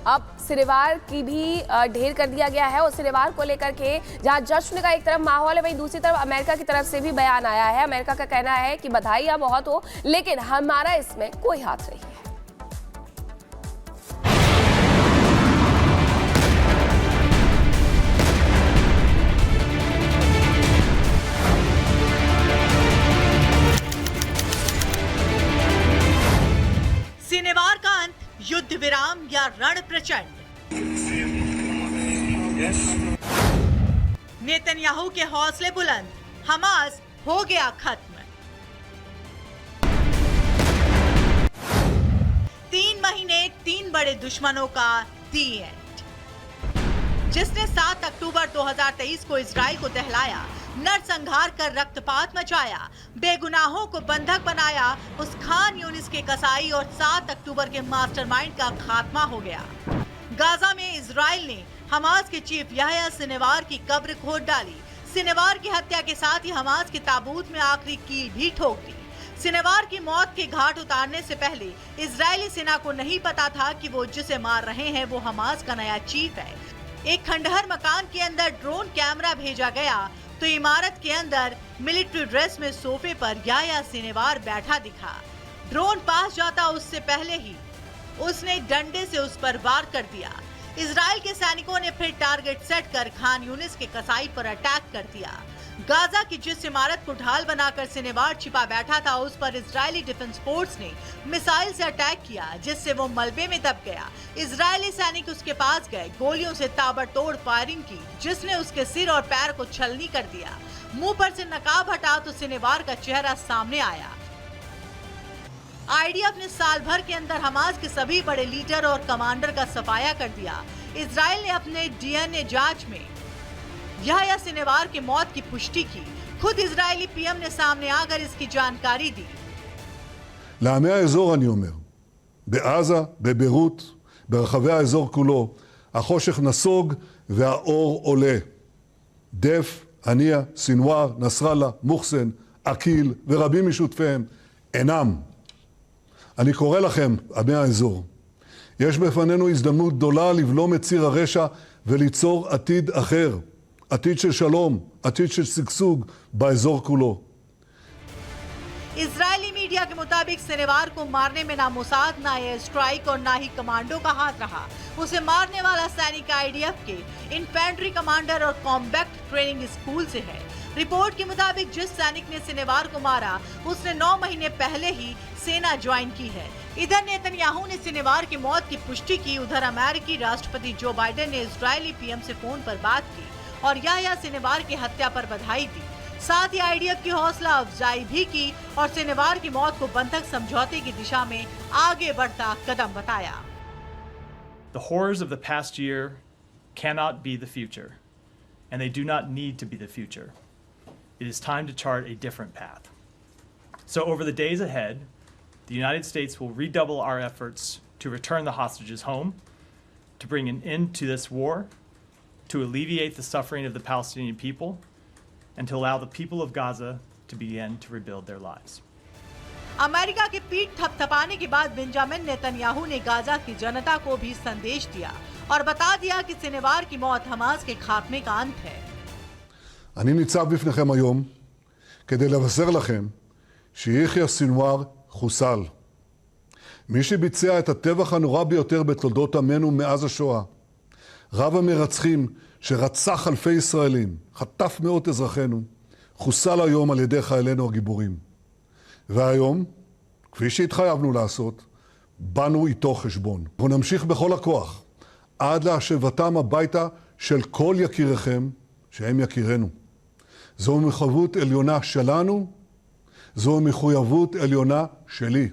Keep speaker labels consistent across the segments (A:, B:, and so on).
A: अब सिनेवार की भी ढेर कर दिया गया है और सिनेवार को लेकर के जहां जश्न का एक तरफ माहौल है, वहीं दूसरी तरफ अमेरिका की तरफ से भी बयान आया है। अमेरिका का कहना है कि बधाइयां बहुत हो, लेकिन हमारा इसमें कोई हाथ नहीं है।
B: सिनेवार का अंत, युद्ध विराम या रण प्रचंड? नेतन्याहू के हौसले बुलंद, हमास हो गया खत्म। 3 महीने 3 बड़े दुश्मनों का दी एंड। जिसने 7 अक्टूबर 2023 को इजराइल को दहलाया, नरसंहार कर रक्तपात मचाया, बेगुनाहों को बंधक बनाया, उस खान यूनिस के कसाई और 7 अक्टूबर के मास्टरमाइंड का खात्मा हो गया। गाजा में इजराइल ने हमास के चीफ याह्या सिनेवार की कब्र खोद डाली। सिनेवार की हत्या के साथ ही हमास के ताबूत में आखिरी कील भी ठोक दी। सिनेवार की मौत के घाट उतारने से पहले इजरायली सेना को नहीं पता था कि वो जिसे मार रहे हैं वो हमास का नया चीफ है। एक खंडहर मकान के अंदर ड्रोन कैमरा भेजा गया तो इमारत के अंदर मिलिट्री ड्रेस में सोफे पर याह्या सिनेवार बैठा दिखा। ड्रोन पास जाता उससे पहले ही उसने डंडे से उस पर वार कर दिया। इजराइल के सैनिकों ने फिर टारगेट सेट कर खान यूनिस के कसाई पर अटैक कर दिया। गाजा की जिस इमारत को ढाल बनाकर सिनेवार छिपा बैठा था, उस पर इजरायली डिफेंस फोर्स ने मिसाइल से अटैक किया, जिससे वो मलबे में दब गया। इजरायली सैनिक उसके पास गए, गोलियों से ताबड़तोड़ फायरिंग की, जिसने उसके सिर और पैर को छलनी कर दिया। मुंह पर से नकाब हटा तो सिनेवार का चेहरा सामने आया। आईडीएफ ने साल भर के अंदर हमास के सभी बड़े लीडर और कमांडर का सफाया कर दिया। इजराइल ने अपने डीएनए जांच में याह्या सिनेवार की मौत की पुष्टि की। खुद इजरायली पीएम ने सामने आकर इसकी जानकारी दी।
C: לעמי האזור אני אומר, בעזה, בביירות, ברחבי האזור כולו, החושך נסוג והאור עולה. דף, הנייה, סינואר, נסראללה, מוחסן, עקיל ורבים משותפיהם אינם. אני קורא לכם, עמי האזור, יש בפנינו הזדמנות גדולה לבלום את ציר הרשע וליצור עתיד אחר. עתיד של שלום, עתיד של שגשוג באזור כולו.
B: इजरायली मीडिया के मुताबिक सिनेवार को मारने में ना मोसाद, ना एयर स्ट्राइक और ना ही कमांडो का हाथ रहा। उसे मारने वाला सैनिक आईडीएफ के इन्फेंट्री कमांडर और कॉम्बैक्ट ट्रेनिंग स्कूल से है। रिपोर्ट के मुताबिक जिस सैनिक ने सिनेवार को मारा, उसने 9 महीने पहले ही सेना ज्वाइन की है। इधर नेतन्याहू ने सिनेवार की मौत की पुष्टि की। उधर अमेरिकी राष्ट्रपति जो बाइडेन ने इजरायली पीएम से फोन पर बात की और याह्या सिनेवार की हत्या पर बधाई दी। साथ ही आईडीएफ की हौसला अफजाई भी की और सिनेवार की मौत को बंधक समझौते की दिशा में आगे बढ़ता कदम बताया।
D: The horrors of the past year cannot be the future, and they do not need to be the future. It is time to chart a different path. So over the days ahead, the United States will redouble our efforts to return the hostages home, to bring an end to this war, to alleviate the suffering of the Palestinian people, and to allow the people of Gaza to begin to rebuild their lives.
B: America की पीठ थपथपाने के बाद Benjamin Netanyahu ने Gaza की जनता को भी संदेश दिया और बता दिया कि सिनेवार की मौत हमास के खात्मे का अंत है।
C: אני ניצב בפניכם היום כדי לבשר לכם שיחיא סינואר חוסל. מי שביצע את הטבח הנורא ביותר בתולדות עמנו מאז השואה, רב המרצחים שרצח אלפי ישראלים, חטף מאות אזרחינו, חוסל היום על ידי חיילינו הגיבורים. והיום, כפי שהתחייבנו לעשות, באנו איתו חשבון. אנחנו נמשיך בכל הכוח עד להשבתם הביתה של כל יקיריכם שהם יקירנו. זו מחויבות עליונה שלנו, זו מחויבות עליונה שלי.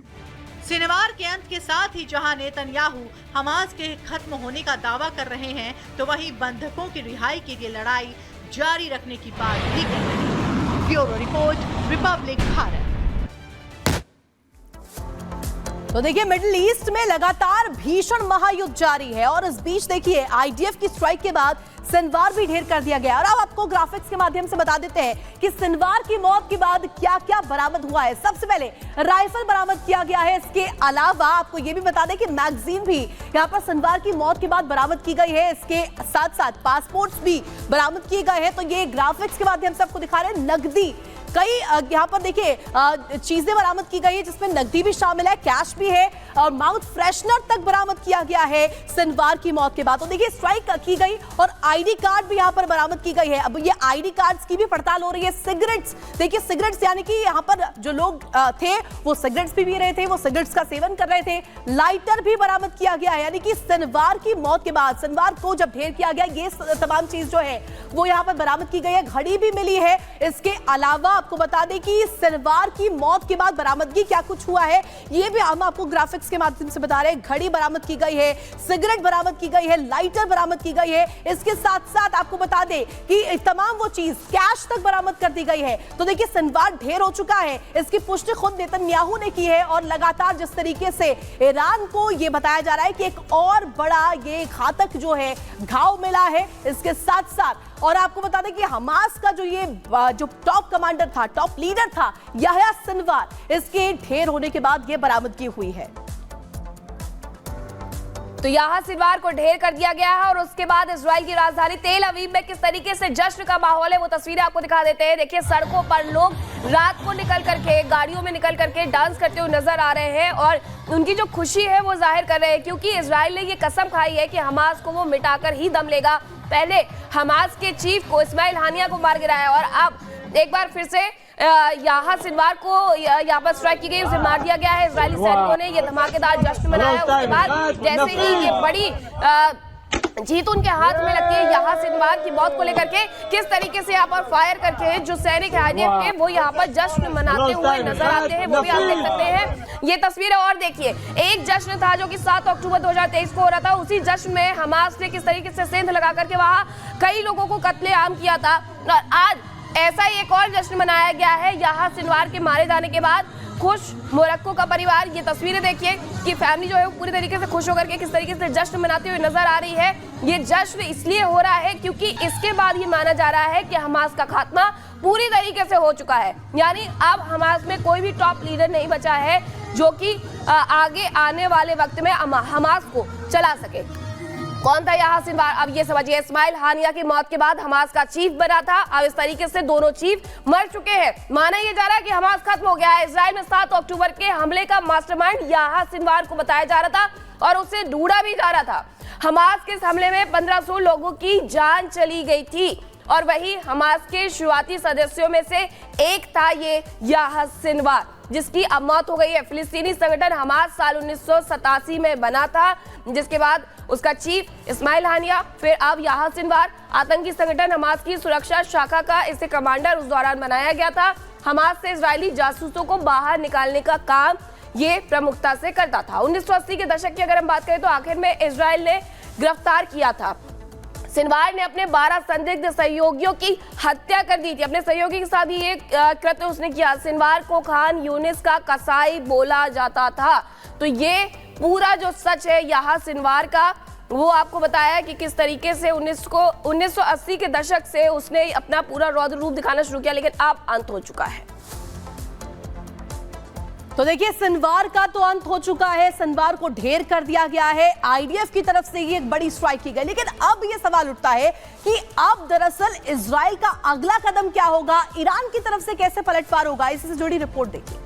B: सिनेवार के अंत के साथ ही जहां नेतन्याहू हमास के खत्म होने का दावा कर रहे हैं, तो वहीं बंधकों की रिहाई के लिए लड़ाई जारी रखने की बात भी कह रहे हैं। Bureau report, Republic Bharat.
E: तो देखिए मिडिल ईस्ट में लगातार भीषण महायुद्ध जारी है और इस बीच देखिए आईडीएफ की स्ट्राइक के बाद सिनवार भी ढेर कर दिया गया। और अब आपको ग्राफिक्स के माध्यम से बता देते हैं कि सिनवार की मौत के बाद क्या क्या बरामद हुआ है। सबसे पहले राइफल बरामद किया गया है। इसके अलावा आपको यह भी बता दें कि मैगजीन भी यहां पर सिनवार की मौत के बाद बरामद की गई है। इसके साथ साथ पासपोर्ट्स भी बरामद किए गए हैं। तो ये ग्राफिक्स के माध्यम से आपको दिखा रहे हैं। नकदी कई यहाँ पर देखिए चीजें बरामद की गई है जिसमें नकदी भी शामिल है, कैश भी है और माउथ फ्रेशनर तक बरामद किया गया है सिनवार की मौत के बाद। तो देखिए स्ट्राइक की गई और आईडी कार्ड भी यहाँ पर बरामद की गई है। अब ये आईडी कार्ड्स की भी पड़ताल हो रही है। सिगरेट्स, देखिए सिगरेट्स यानी कि यहाँ पर जो लोग थे वो सिगरेट्स भी पी रहे थे, वो सिगरेट्स का सेवन कर रहे थे। लाइटर भी बरामद किया गया है, यानी कि सिनवार की मौत के बाद, सिनवार को जब ढेर किया गया, ये तमाम चीज जो है वो यहाँ पर बरामद की गई है। घड़ी भी मिली है। इसके अलावा आपको बता दें कि सिनवार की मौत के बाद बरामदगी क्या कुछ हुआ है ये भी हम आपको ग्राफिक्स के माध्यम से बता रहे हैं। घड़ी बरामद की गई है, सिगरेट बरामद की गई है, लाइटर बरामद की गई है। इसके साथ साथ आपको बता दें कि तमाम वो चीज कैश तक बरामद कर दी गई है। तो देखिए सिनवार ढेर हो चुका है, इसकी पुष्टि खुद नेतन्याहू ने की है। और लगातार जिस तरीके से ईरान को यह बताया जा रहा है कि एक और बड़ा ये घातक जो है घाव मिला है। इसके साथ साथ और आपको बता दें कि हमास का जो टॉप कमांडर था, टॉप लीडर था याह्या सिनवार, इसके ढेर होने के बाद यह बरामदगी हुई है।
A: तो यहाँ सिनवार को ढेर कर दिया गया है और उसके बाद इजराइल की राजधानी तेल अवीव में किस तरीके से जश्न का माहौल है वो तस्वीरें आपको दिखा देते हैं। देखिए सड़कों पर लोग रात को निकल करके, गाड़ियों में निकल करके डांस करते हुए नजर आ रहे हैं और उनकी जो खुशी है वो जाहिर कर रहे हैं, क्योंकि इजराइल ने ये कसम खाई है कि हमास को वो मिटाकर ही दम लेगा। पहले हमास के चीफ को, इस्माइल हानिया को मार गिराया और अब एक बार फिर से यहाँ सिनवार को यहाँ पर स्ट्राइक की गई, उसे मार दिया गया है। इजरायली सैनिकों ने ये धमाकेदार जश्न मनाया। उसके बाद जैसे ही ये बड़ी जीत उनके हाथ में लगती है, यहाँ सिनवार की मौत को लेकर के किस तरीके से यहाँ पर फायर करके जो सैनिक आईडीएफ के वो यहाँ पर जश्न मनाते हुए नजर आते हैं, वो भी आप देख सकते हैं। ये तस्वीरें और देखिए, एक जश्न था जो कि 7 अक्टूबर 2023 को हो रहा था। उसी जश्न में हमास ने किस तरीके से सेंध लगा करके वहां कई लोगों को कत्लेआम किया था और आज ऐसा ही एक और जश्न मनाया गया है। यहाँ सिनवार के मारे जाने के बाद खुश मोरक्को का परिवार, ये तस्वीरें देखिए कि फैमिली जो है वो पूरी तरीके से खुश होकर के किस तरीके से जश्न मनाते हुए नजर आ रही है। ये जश्न इसलिए हो रहा है क्योंकि इसके बाद ये माना जा रहा है कि हमास का खात्मा पूरी तरीके से हो चुका है। यानी अब हमास में कोई भी टॉप लीडर नहीं बचा है जो कि आगे आने वाले वक्त में हमास को चला सके। कौन था यहाँ सिनवार, अब ये समझिए। इस्माइल हानिया की मौत के बाद हमास का चीफ बना था। अब इस तरीके से दोनों चीफ मर चुके हैं। माना यह जा रहा है कि हमास खत्म हो गया है। इजराइल में 7 अक्टूबर के हमले का मास्टरमाइंड यहाँ सिनवार को बताया जा रहा था और उसे ढूंढा भी जा रहा था। हमास के इस हमले में 1500 लोगों की जान चली गई थी और वही हमास के शुरुआती सदस्यों में से एक था ये याह्या सिनवार, जिसकी अब मौत हो गई है। फिलिस्तीनी संगठन हमास साल 1987 में बना था, जिसके बाद उसका चीफ इस्माइल हानिया, फिर अब याह्या सिनवार। आतंकी संगठन हमास की सुरक्षा शाखा का इसे कमांडर उस दौरान बनाया गया था। हमास से इजरायली जासूसों को बाहर निकालने का काम ये प्रमुखता से करता था। 1980 के दशक की अगर हम बात करें तो आखिर में इजराइल ने गिरफ्तार किया था। सिनवार ने अपने 12 संदिग्ध सहयोगियों की हत्या कर दी थी। अपने सहयोगी के साथ ये कृत्य उसने किया। सिनवार को खान यूनिस का कसाई बोला जाता था। तो ये पूरा जो सच है यहाँ सिनवार का, वो आपको बताया कि किस तरीके से 1980 के दशक से उसने अपना पूरा रौद्र रूप दिखाना शुरू किया, लेकिन अब अंत हो चुका है।
E: तो देखिए सिनवार का तो अंत हो चुका है, सिनवार को ढेर कर दिया गया है। आईडीएफ की तरफ से ये एक बड़ी स्ट्राइक की गई, लेकिन अब ये सवाल उठता है कि अब दरअसल इजराइल का अगला कदम क्या होगा, ईरान की तरफ से कैसे पलटवार होगा। इससे जुड़ी रिपोर्ट देखिए।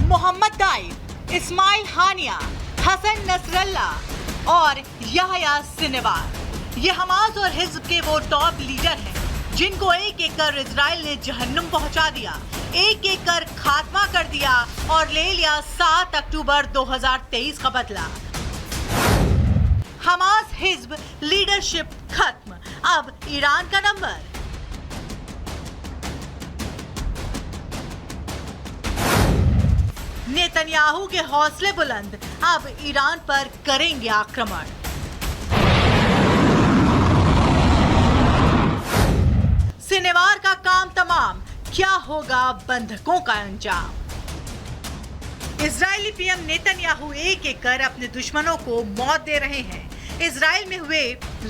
B: मोहम्मद दाइफ, इस्माइल हानिया, हसन नसरल्ला और याह्या सिनवार, ये हमास और हिज़्ब के वो टॉप लीडर हैं जिनको एक एक कर इजराइल ने जहन्नुम पहुंचा दिया, एक एक कर खात्मा कर दिया और ले लिया 7 अक्टूबर 2023 का बदला। हमास हिज़्ब लीडरशिप खत्म, अब ईरान का नंबर। नेतन्याहू के हौसले बुलंद, अब ईरान पर करेंगे आक्रमण। क्या होगा बंधकों का अंजाम? इजरायली पीएम नेतन्याहू एक एक कर अपने दुश्मनों को मौत दे रहे हैं। इजराइल में हुए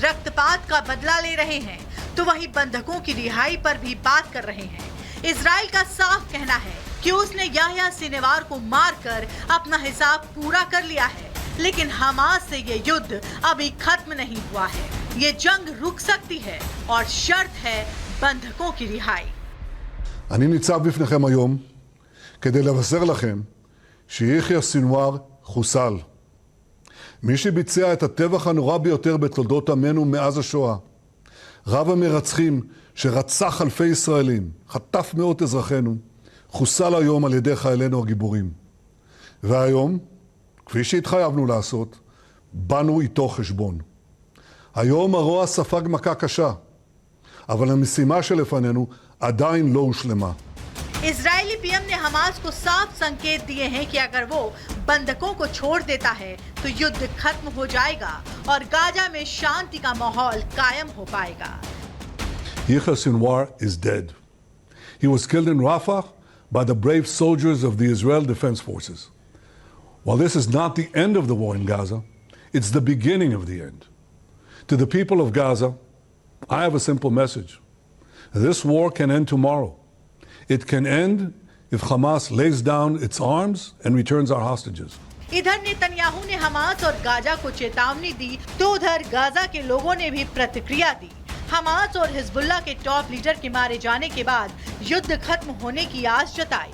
B: रक्तपात का बदला ले रहे हैं, तो वहीं बंधकों की रिहाई पर भी बात कर रहे हैं। इजराइल का साफ कहना है कि उसने याह्या सिनवार को मारकर अपना हिसाब पूरा कर लिया है, लेकिन हमास से ये युद्ध अभी खत्म नहीं हुआ है। ये जंग रुक सकती है और शर्त है बंधकों की रिहाई।
C: אני ניצב בפניכם היום כדי לבשר לכם שיחיא סנוואר חוסל. מי שביצע את הטבח הנורא ביותר בתולדות עמנו מאז השואה, רב המרצחים שרצח אלפי ישראלים, חטף מאות אזרחינו, חוסל היום על ידי חיילינו הגיבורים. והיום, כפי שהתחייבנו לעשות, באנו איתו חשבון. היום הרוע ספג מכה קשה, אבל המשימה שלפנינו עדיין לא הושלמה.
B: इजरायली पीएम ने हमास को साफ संकेत दिए हैं कि अगर वो बंधकों को छोड़ देता है तो युद्ध खत्म हो जाएगा और गाजा में शांति का माहौल कायम हो पाएगा।
C: Yahya Sinwar is dead. He was killed in Rafah by the brave soldiers of the Israel Defense Forces. While this is not the end of the war in Gaza, it's the beginning of the end. To the people of Gaza, I have a simple message. This war can end tomorrow. It can end if Hamas lays down its arms and returns our hostages.
B: इधर Netanyahu ने Hamas और Gaza को चेतावनी दी, तो उधर Gaza के लोगों ने भी प्रतिक्रिया दी। हमास और हिजबुल्लाह के टॉप लीडर के मारे जाने के बाद युद्ध खत्म होने की आस जताई।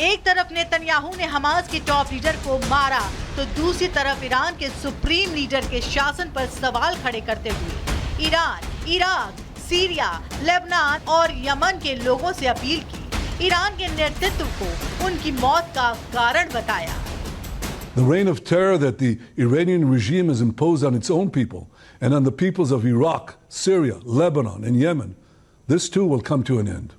B: एक तरफ नेतन्याहू ने हमास के टॉप लीडर को मारा, तो दूसरी तरफ ईरान के सुप्रीम लीडर के शासन पर सवाल खड़े करते हुए ईरान, इराक, सीरिया, लेबनान और यमन के लोगों से अपील की, ईरान के नेतृत्व को उनकी मौत का कारण बताया।
C: The reign of terror that the Iranian regime has imposed on its own people and on the peoples of Iraq, Syria, Lebanon, and Yemen, this too will come to an end.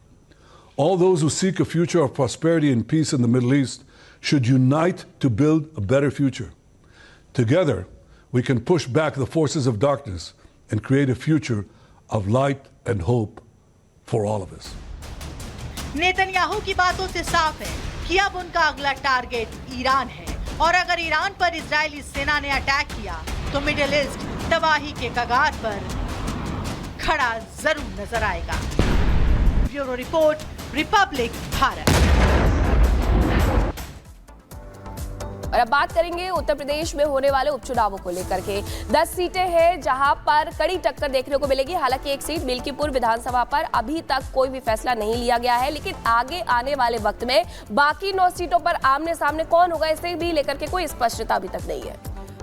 C: All those who seek a future of prosperity and peace in the Middle East should unite to build a better future. Together, we can push back the forces of darkness and create a future of light and hope for all of us.
B: Netanyahu की बातों से साफ है कि अब उनका अगला target Iran है, और अगर ईरान पर इजरायली सेना ने अटैक किया तो मिडिल ईस्ट तबाही के कगार पर खड़ा जरूर नजर आएगा। Bureau report, Republic Bharat.
A: और अब बात करेंगे उत्तर प्रदेश में होने वाले उपचुनावों को लेकर के। 10 सीटें हैं जहां पर कड़ी टक्कर देखने को मिलेगी। हालांकि एक सीट मिल्कीपुर विधानसभा पर अभी तक कोई भी फैसला नहीं लिया गया है, लेकिन आगे आने वाले वक्त में बाकी 9 सीटों पर आमने सामने कौन होगा इसे भी लेकर के कोई स्पष्टता अभी तक नहीं है।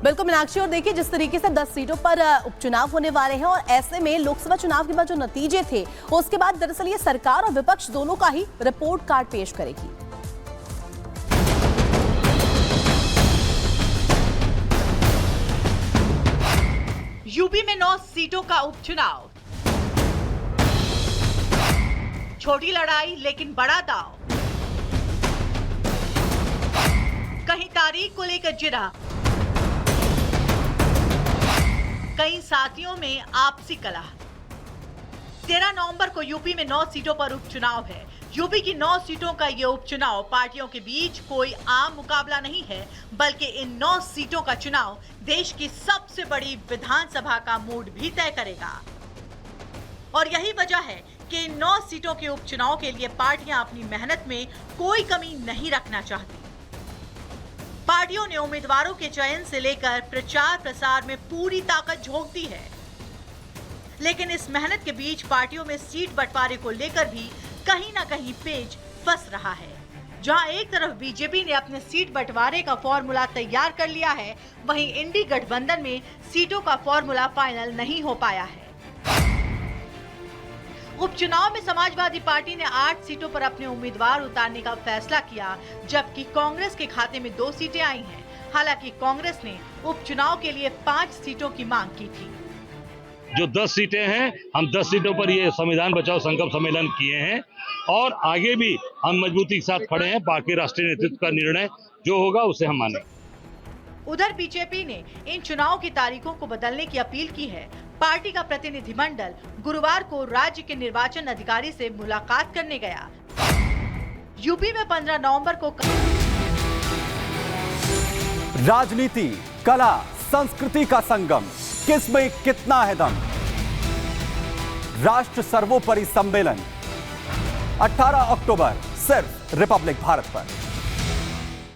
E: बिल्कुल मीनाक्षी, और देखिए जिस तरीके से 10 सीटों पर उपचुनाव होने वाले हैं और ऐसे में लोकसभा चुनाव के बाद जो नतीजे थे उसके बाद दरअसल ये सरकार और विपक्ष दोनों का ही रिपोर्ट कार्ड पेश करेगी।
B: यूपी में 9 सीटों का उपचुनाव, छोटी लड़ाई लेकिन बड़ा दांव। कहीं तारीख को लेकर जिरा, कई साथियों में आपसी कलह। 13 नवंबर को यूपी में 9 सीटों पर उपचुनाव है। यूपी की 9 सीटों का ये उपचुनाव पार्टियों के बीच कोई आम मुकाबला नहीं है, बल्कि इन 9 सीटों का चुनाव देश की सबसे बड़ी विधानसभा का मूड भी तय करेगा। और यही वजह है कि इन 9 सीटों के उपचुनाव के लिए पार्टियां अपनी मेहनत में कोई कमी नहीं रखना चाहती। पार्टियों ने उम्मीदवारों के चयन से लेकर प्रचार प्रसार में पूरी ताकत झोंक दी है, लेकिन इस मेहनत के बीच पार्टियों में सीट बंटवारे को लेकर भी कहीं ना कहीं पेच फंस रहा है। जहां एक तरफ बीजेपी ने अपने सीट बंटवारे का फॉर्मूला तैयार कर लिया है, वहीं इंडी गठबंधन में सीटों का फॉर्मूला फाइनल नहीं हो पाया है। उपचुनाव में समाजवादी पार्टी ने 8 सीटों पर अपने उम्मीदवार उतारने का फैसला किया, जबकि कांग्रेस के खाते में 2 सीटें आई हैं। हालांकि कांग्रेस ने उपचुनाव के लिए 5 सीटों की मांग की थी।
F: जो 10 सीटें हैं, हम 10 सीटों पर ये संविधान बचाओ संकल्प सम्मेलन किए हैं और आगे भी हम मजबूती के साथ खड़े हैं। बाकी राष्ट्रीय नेतृत्व का निर्णय जो होगा उसे हम मानेंगे।
B: उधर बीजेपी ने इन चुनाव की तारीखों को बदलने की अपील की है। पार्टी का प्रतिनिधिमंडल गुरुवार को राज्य के निर्वाचन अधिकारी से मुलाकात करने गया। यूपी में 15 नवंबर को
G: राजनीति, कला, संस्कृति का संगम, किसमें कितना है दम। राष्ट्र सर्वोपरि सम्मेलन 18 अक्टूबर सिर्फ रिपब्लिक भारत पर।